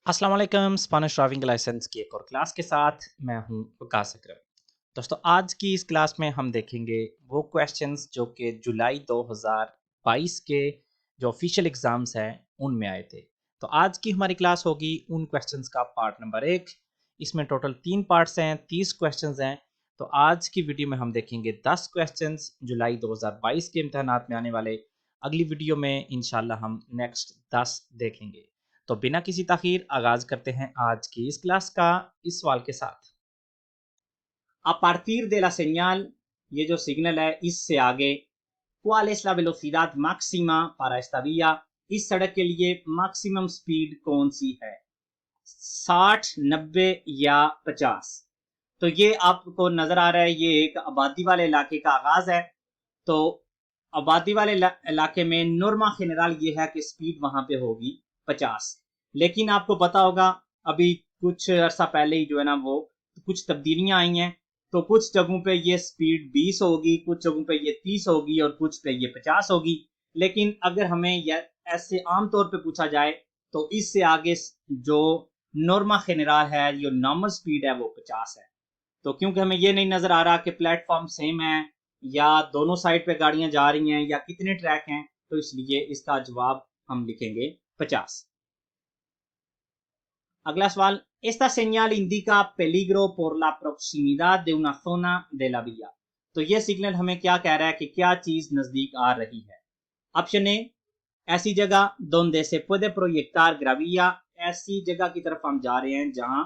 अस्सलाम वालेकुम Spanish driving licence की एक और क्लास के साथ मैं हूं वकास अकरम। दोस्तों आज की इस क्लास में हम देखेंगे वो क्वेश्चंस जो कि जुलाई 2022 के जो ऑफिशियल एग्ज़ाम्स हैं उनमें आए थे। तो आज की हमारी क्लास होगी उन क्वेश्चंस का पार्ट नंबर 1। इसमें टोटल 3 पार्ट्स हैं, 30 क्वेश्चंस हैं। तो आज की वीडियो में हम देखेंगे 10 क्वेश्चंस जुलाई 2022 के इम्तिहानात में आने वाले। अगली वीडियो में इंशाल्लाह हम नेक्स्ट 10 देखेंगे। तो बिना किसी ताखीर आगाज करते हैं आज की इस क्लास का इस सवाल के साथ। A partir de la señal, ये जो सिग्नल है इससे आगे, ¿cuál es la velocidad máxima para esta vía? इस सड़क के लिए मैक्सिमम स्पीड कौन सी है? 60, 90 या 50? तो ये आपको नजर आ रहा है, ये एक आबादी वाले इलाके का आगाज है। तो आबादी वाले इलाके में नॉर्मा जनरल ये है कि स्पीड वहां पे होगी 50। लेकिन आपको पता होगा अभी कुछ अर्सा पहले ही जो है ना वो कुछ तब्दीलियां आई हैं। तो कुछ जगहों पे ये स्पीड 20 होगी, कुछ जगहों पे ये 30 होगी और कुछ पे ये 50 होगी। लेकिन अगर हमें यह ऐसे आमतौर पे पूछा जाए तो इससे आगे जो नॉर्मा जनरल है, जो नॉर्मल स्पीड है वो 50 है। तो क्योंकि हमें ये नहीं नजर आ रहा कि प्लेटफॉर्म सेम है या दोनों साइड पे गाड़ियां जा रही हैं या कितने ट्रैक हैं, तो इसलिए इसका जवाब हम लिखेंगे 50। अगला सवाल, esta señal indica peligro por la proximidad de una zona de la vía। तो ये सिग्नल हमें क्या कह रहा है कि क्या चीज नजदीक आ रही है? ऑप्शन ए, ऐसी जगह donde se puede proyectar gravilla, ऐसी जगह की तरफ हम जा रहे हैं जहां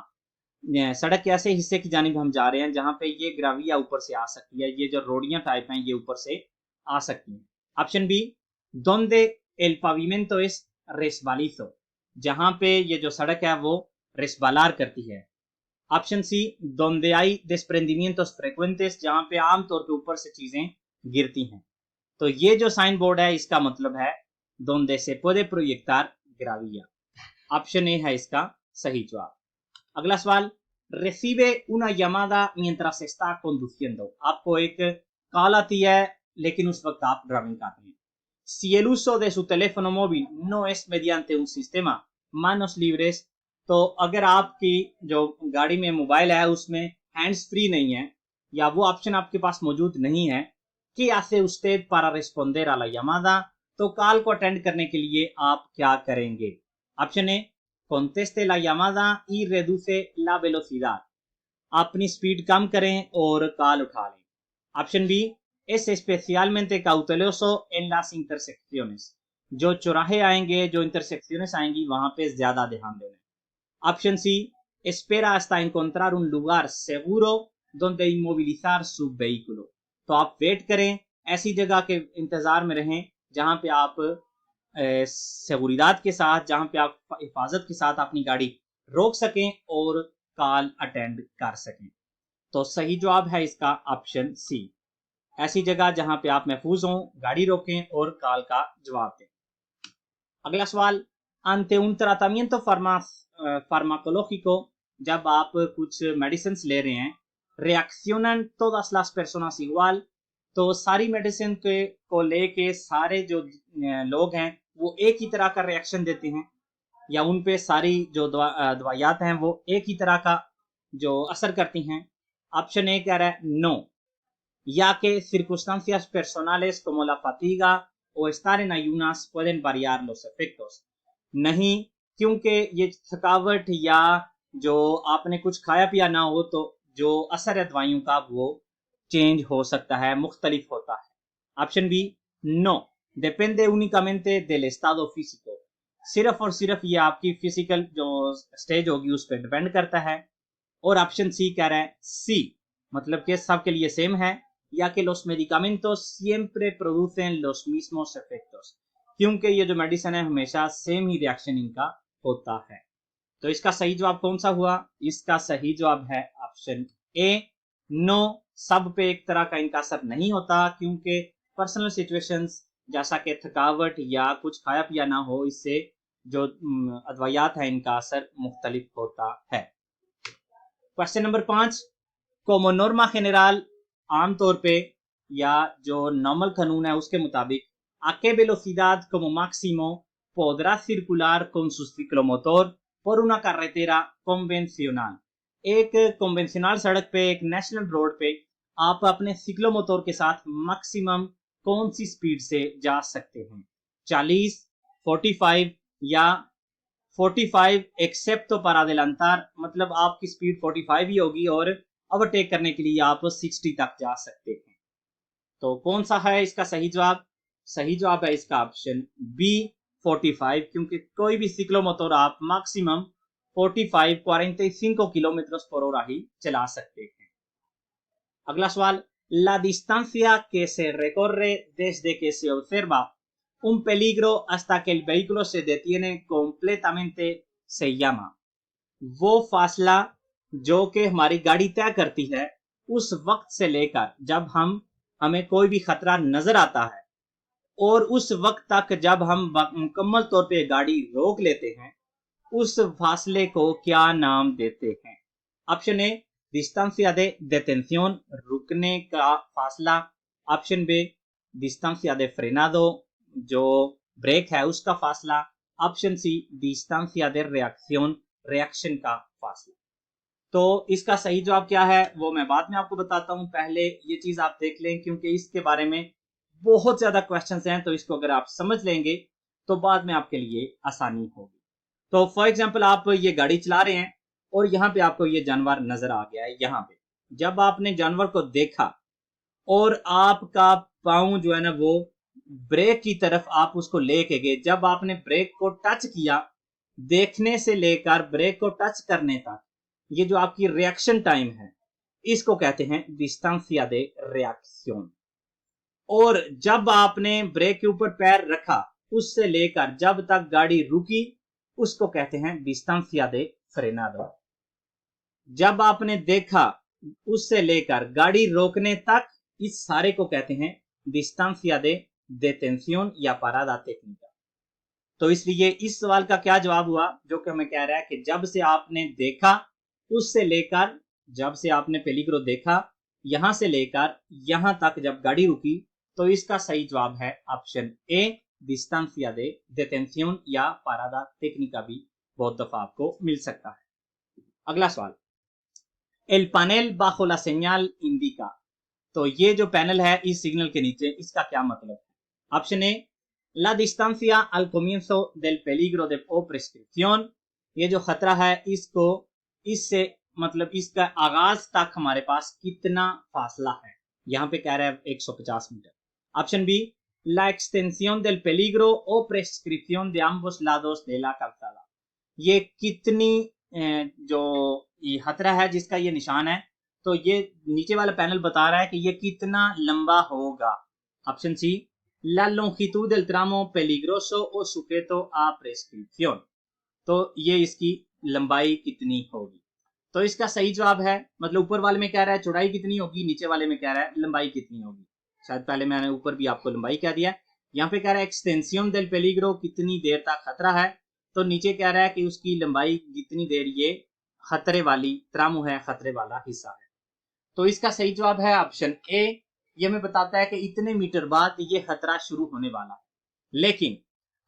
सड़क के ऐसे हिस्से की जानिब हम जा रहे हैं जहां पे ये ग्राविया ऊपर से आ सकती है, ये जो रोडियां टाइप हैं ये ऊपर से आ सकती हैं। Option B, donde el pavimento es resbalizo, जहां पे ये जो सड़क है वो रेसबालार करती है। Option C, donde hay desprendimientos frecuentes, जहां पे आमतौर पे ऊपर से चीजें गिरती हैं। तो ये जो साइन बोर्ड है इसका मतलब है donde se puede proyectar gravilla। Option A है इसका सही जवाब। अगला सवाल, recibe una llamada mientras está conduciendo। आपको एक कॉल आती है लेकिन उस वक्त आप ड्राइविंग कर रहे हैं। Si el uso de su teléfono móvil no es mediante un sistema manos libres, तो अगर आपकी जो गाड़ी में मोबाइल है उसमें हैंड्स फ्री नहीं है या वो ऑप्शन आपके पास मौजूद नहीं है, ¿qué hace usted para responder a la llamada? तो कॉल को अटेंड करने के लिए आप क्या करेंगे? Option A, conteste la llamada y reduce la velocidad, अपनी स्पीड कम करें और कॉल उठा लें। Option B, es especialmente cauteloso en las intersecciones, जो चौराहे आएंगे, जो इंटरसेक्शंस आएंगी वहां पे ज्यादा ध्यान देना। Option C, espera hasta encontrar un lugar seguro donde inmovilizar su vehículo, तो आप वेट करें, ऐसी जगह के इंतजार में रहें जहां पे आप seguridad के साथ, जहां पे आप हिफाजत के साथ अपनी गाड़ी रोक सकें और कॉल अटेंड कर सकें। तो सही जवाब है इसका ऑप्शन सी, ऐसी जगह जहां पे आप महफूज हों, गाड़ी रोकें और कॉल का जवाब दें। अगला सवाल, ante un tratamiento farmacológico, जब आप कुछ मेडिसिन ले रहे हैं, reaccionan todas las personas igual, तो सारी मेडिसिन के को लेके सारे जो लोग हैं वो एक ही तरह का रिएक्शन देते हैं या उन पे सारी जो दवाइयात हैं वो एक ही तरह का जो असर करती हैं? ऑप्शन ए कह रहा है no, ya que circunstancias personales como la fatiga o estar en ayunas pueden variar los efectos। नहीं, क्योंकि ये थकावट या जो आपने कुछ खाया पिया ना हो तो जो असर है दवाइयों का वो चेंज हो सकता है, मुख्तलिफ होता है। ऑप्शन बी, नो, depende únicamente del estado físico, सिर्फ और सिर्फ ये आपकी फिजिकल जो स्टेज होगी उस पर डिपेंड करता है। और ऑप्शन सी कह रहा है सी, मतलब कि सबके लिए सेम है, या कि los medicamentos siempre producen los mismos efectos, क्योंकि ये जो मेडिसिन है हमेशा सेम ही रिएक्शन इनका होता है। तो इसका सही जवाब कौन सा हुआ? इसका सही जवाब है ऑप्शन ए, नो, सब पे एक तरह का इनका असर नहीं होता, क्योंकि पर्सनल सिचुएशंस जैसा कि थकावट या कुछ खाया पिया ना हो, इससे जो अद्वियात है इनका असर मुख्तलिफ होता है। Question number 5, como norma general, आमतौर पे या जो नॉर्मल कानून है उसके मुताबिक, a qué velocidad como máximo podrá circular con su ciclomotor por una carretera convencional, एक कन्वेंशनल सड़क पे, एक नेशनल रोड पे आप अपने सिक्लोमोटर के साथ मैक्सिमम कौन सी स्पीड से जा सकते हैं? 40, 45 या 45 एक्सेप्ट para adelantar, मतलब आपकी स्पीड 45 ही होगी और ओवरटेक करने के लिए आप 60 तक जा सकते हैं। तो कौन सा है इसका सही जवाब? सही जवाब है इसका ऑप्शन बी 45, क्योंकि कोई भी सिक्लोमोटर आप मैक्सिमम 45 किलोमीटर पर हॉर ही चला सकते हैं। अगला सवाल, la distancia que se recorre desde que se observa un peligro hasta que el vehículo se detiene completamente se llama, वो फासला जो कि हमारी गाड़ी तय करती है उस वक्त से लेकर जब हमें कोई भी खतरा नजर आता है और उस वक्त तक जब हम मुकम्मल तौर पे गाड़ी रोक लेते हैं, उस फासले को क्या नाम देते हैं? Option A distancia de detención, रुकने का फासला। Option B distancia de frenado, जो ब्रेक है उसका फासला। Option C distancia de reacción, reaction का फासला। तो इसका सही जवाब क्या है वो मैं बाद में आपको बताता हूं, पहले ये चीज आप देख लें क्योंकि इसके बारे में बहुत ज्यादा क्वेश्चंस हैं, तो इसको अगर आप समझ लेंगे तो बाद में आपके लिए आसानी होगी। तो फॉर एग्जांपल आप ये गाड़ी चला रहे हैं और यहाँ पे आपको ये जानवर नजर आ गया है। यहाँ पे जब आपने जानवर को देखा और आपका पाँव जो है ना वो ब्रेक की तरफ आप उसको लेके गए, जब आपने ब्रेक को टच किया, देखने से लेकर ब्रेक को टच करने तक ये जो आपकी रिएक्शन टाइम है इसको कहते हैं distancia de reacción। और जब आपने ब्रेक के ऊपर पैर रखा उससे लेकर जब तक गाड़ी रुकी उसको कहते हैं distancia de frenado। जब आपने देखा उससे लेकर गाड़ी रोकने तक इस सारे को कहते हैं distancia de detención या parada técnica। तो इसलिए इस सवाल का क्या जवाब हुआ जो कि हमें कह रहा है कि जब से आपने देखा उससे लेकर, जब से आपने पेलिग्रो देखा यहां से लेकर यहां तक जब गाड़ी रुकी, तो इसका सही जवाब है option A distancia de detención या parada técnica भी बहुत दफा आपको मिल सकता है। अगला सवाल, el panel bajo la señal indica, तो ये जो पैनल है इस सिग्नल के नीचे इसका क्या मतलब है? Option A la distancia al comienzo del peligro de o prescripción, ये जो खतरा है इसको इससे मतलब इसका आगाज तक हमारे पास कितना फासला है, यहाँ पे कह रहा है 150 metre. Option B la extensión del peligro o prescripción de ambos lados de la calzada, ये कितनी जो ये खतरा है जिसका ये निशान है, तो ये नीचे वाला पैनल बता रहा है कि ये कितना लंबा होगा। Option C la longitud del tramo peligroso o sujeto a prescripción, तो ये इसकी लंबाई कितनी होगी। तो इसका सही जवाब है, मतलब ऊपर वाले में कह रहा है चौड़ाई कितनी होगी, नीचे वाले में कह रहा है लंबाई कितनी होगी। शायद पहले मैंने ऊपर भी आपको लंबाई कह दिया, यहाँ पे कह रहा है एक्सटेंसियन देल पेलिग्रो, कितनी देर तक खतरा है, तो नीचे कह रहा है कि उसकी लंबाई जितनी देर ये खतरे वाली त्रामु है, खतरे वाला हिस्सा है। तो इसका सही जवाब है ऑप्शन ए, ये हमें बताता है कि इतने मीटर बाद ये खतरा शुरू होने वाला है। लेकिन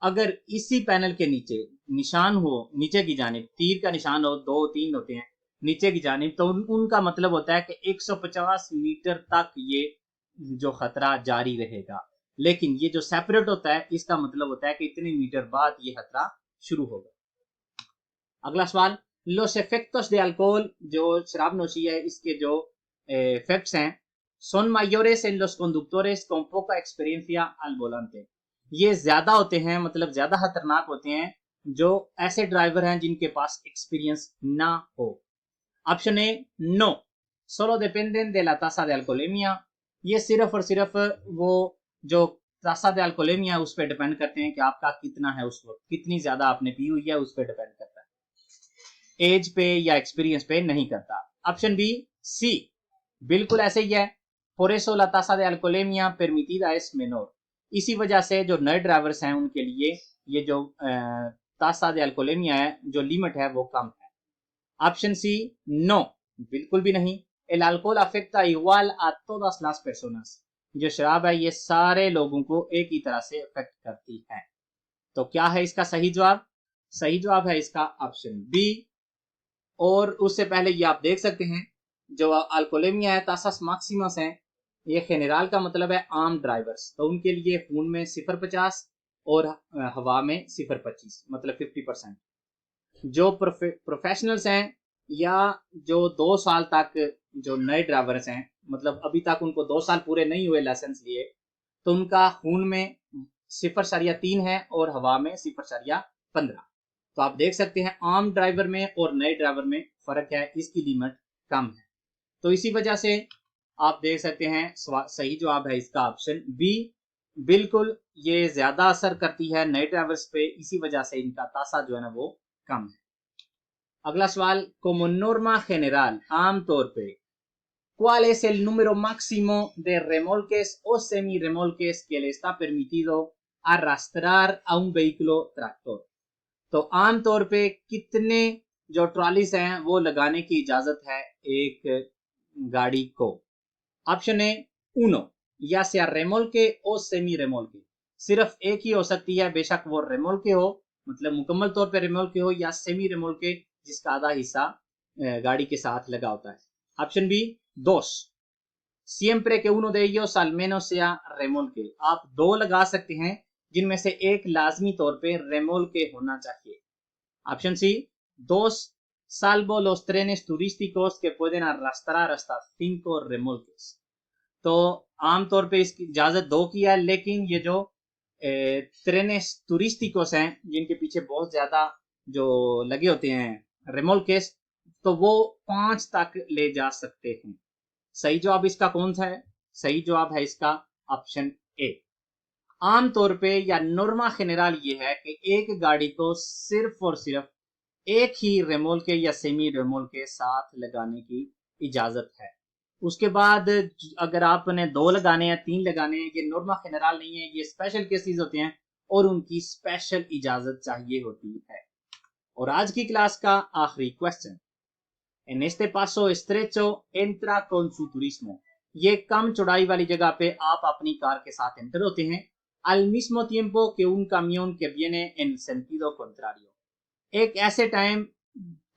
अगर इसी पैनल के नीचे निशान हो, नीचे की जानिब तीर का निशान हो, 2-3 होते हैं नीचे की जानिब, तो उनका मतलब होता है कि 150 मीटर तक ये जो खतरा जारी रहेगा। लेकिन ये जो सेपरेट होता है इसका मतलब होता है कि इतने मीटर बाद ये खतरा शुरू होगा। अगला सवाल, los efectos de alcohol, जो शराब नोशी है इसके जो इफेक्ट्स हैं, son mayores en los conductores con poca experiencia al volante, ये ज्यादा होते हैं, मतलब ज्यादा खतरनाक होते हैं जो ऐसे ड्राइवर हैं जिनके पास एक्सपीरियंस ना हो। ऑप्शन ए नो, solo dependen de la tasa de alcoholemia, ये सिर्फ और सिर्फ वो जो तासा de alcoholemia उस पर डिपेंड करते हैं कि आपका कितना है उस वक्त, कितनी ज्यादा आपने पी हुई है उस पर डिपेंड करता है, एज पे या एक्सपीरियंस पे नहीं करता। ऑप्शन बी सी बिल्कुल ऐसे ही है, por eso la tasa de alcoholemia permitida es menor, इसी वजह से जो नए ड्राइवर्स हैं उनके लिए ये जो तासा de alcoholemia है, जो लिमिट है वो कम है। ऑप्शन सी नो, बिल्कुल भी नहीं, el alcohol afecta igual a todas las personas, जो शराब है ये सारे लोगों को एक ही तरह से अफेक्ट करती है। तो क्या है इसका सही जवाब? सही जवाब है इसका ऑप्शन बी। और उससे पहले ये आप देख सकते हैं जो अल्कोलेमिया है, तासास मैक्सिमस है, ये जेनरल का मतलब है आम ड्राइवर्स, तो उनके लिए खून में 0.50 और हवा में 0.25 मतलब 50%। जो प्रोफेशनल्स हैं या जो 2 साल तक जो नए ड्राइवर्स हैं, मतलब अभी तक उनको 2 साल पूरे नहीं हुए लाइसेंस लिए, तो उनका खून में 0.3 है और हवा में 0.15। तो आप देख सकते हैं आम ड्राइवर में और नए ड्राइवर में फर्क है, इसकी लिमिट कम है। तो इसी वजह से आप देख सकते हैं सही जवाब है इसका ऑप्शन बी। बिल्कुल ये ज्यादा असर करती है नए ड्राइवर्स पे, इसी वजह से इनका तासा जो है ना वो कम है। अगला सवाल, como norma general, आमतौर पे ¿cuál es el número máximo de remolques o semirremolques que le está permitido arrastrar a un vehículo tractor? तो आमतौर पे कितने जो ट्रॉलीज हैं वो लगाने की इजाजत है एक गाड़ी को? ऑप्शन ए उनो, या से रेमोल्के ओ सेमी रेमोल्के, सिर्फ एक ही हो सकती है, बेशक वो रेमोल्के हो मतलब मुकम्मल तौर पे रेमोल्के हो, या सेमी रेमोल्के जिसका आधा हिस्सा गाड़ी के साथ लगा होता है। ऑप्शन बी दोस, siempre que uno de ellos al menos sea remolque, आप दो लगा सकते हैं जिनमें से एक लाजमी तौर पे रेमोल्के होना चाहिए। Option C dos salvo los trenes turísticos que pueden arrastrar hasta 5 remolques, तो आमतौर पे इसकी इजाजत दो की है, लेकिन ये जो ट्रेनेस तुरिस्टिकोस हैं जिनके पीछे बहुत ज्यादा जो लगे होते हैं रेमोल्केस, तो वो 5 तक ले जा सकते हैं। सही जवाब इसका कौन सा है? सही जवाब है इसका ऑप्शन ए। आमतौर पे या नॉर्मा जनरल ये है कि एक गाड़ी को सिर्फ और सिर्फ एक ही रेमोल के या सेमी रेमोल के साथ लगाने की इजाजत है। उसके बाद अगर आपने 2 लगाने हैं 3 लगाने हैं, ये नॉर्मा जनरल नहीं है, ये स्पेशल केसेस होते हैं और उनकी स्पेशल इजाजत चाहिए होती है। और आज की क्लास का आखिरी question, En este paso estrecho entra con su turismo, ये कम चौड़ाई वाली जगह पे आप अपनी कार के साथ एंटर होते हैं, al mismo tiempo que un camión que viene en sentido contrario, एक ऐसे टाइम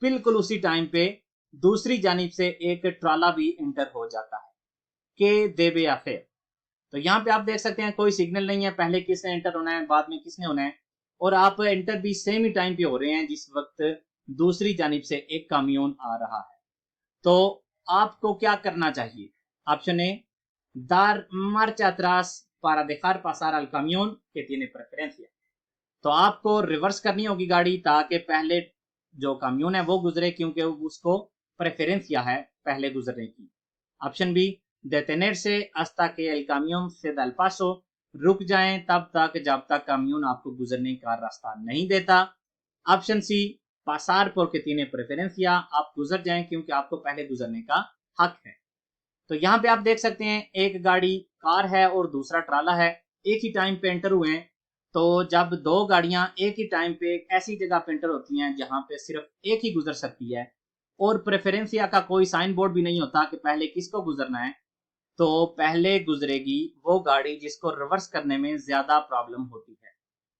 बिल्कुल उसी टाइम पे दूसरी जानिब से एक ट्राला भी एंटर हो जाता है के देवे अफेर। तो यहाँ पे आप देख सकते हैं कोई सिग्नल नहीं है, पहले किसने एंटर होना है बाद में किसने होना है, और आप एंटर भी सेम ही टाइम पे हो रहे हैं जिस वक्त दूसरी जानिब से एक कामियोन आ रहा है। तो आपको क्या करना चाहिए? Option A dar marcha atrás para dejar pasar al camión que tiene preferencia, तो आपको रिवर्स करनी होगी गाड़ी ताकि पहले जो काम्यून है वो गुजरे, क्योंकि उसको प्रेफरेंसिया है पहले गुजरने की। Option B detenerse hasta que el camión ceda el paso, रुक जाएं तब तक जब तक काम्यून आपको गुजरने का रास्ता नहीं देता। Option C pasar porque tiene preferencia, आप गुजर जाएं क्योंकि आपको पहले गुजरने का हक है। तो यहाँ पे आप देख सकते हैं एक गाड़ी कार है और दूसरा ट्राला है, एक ही टाइम पे एंटर हुए हैं। तो जब 2 गाड़ियां एक ही टाइम पे एक ऐसी जगह पे एंटर होती हैं जहां पे सिर्फ एक ही गुजर सकती है और प्रेफरेंसिया का कोई साइन बोर्ड भी नहीं होता कि पहले किसको गुजरना है, तो पहले गुजरेगी वो गाड़ी जिसको रिवर्स करने में ज्यादा प्रॉब्लम होती है।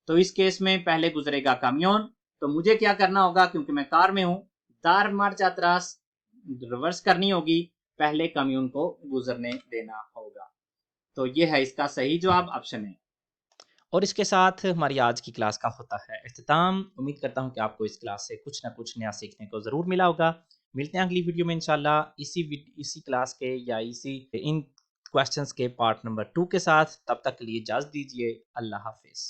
तो इस केस में पहले गुजरेगा काम्योन। तो मुझे क्या करना होगा, क्योंकि मैं कार में हूं, दार मार्च अत्रास रिवर्स करनी होगी, पहले काम्योन को गुजरने देना होगा। तो ये है इसका सही जवाब, ऑप्शन है। और इसके साथ हमारी आज की क्लास का होता है इख्तिताम। उम्मीद करता हूँ कि आपको इस क्लास से कुछ ना कुछ नया सीखने को ज़रूर मिला होगा। मिलते हैं अगली वीडियो में इंशाल्लाह इसी क्लास के या इन क्वेश्चंस के पार्ट नंबर 2 के साथ। तब तक के लिए इजाज़त दीजिए। अल्लाह हाफिज़।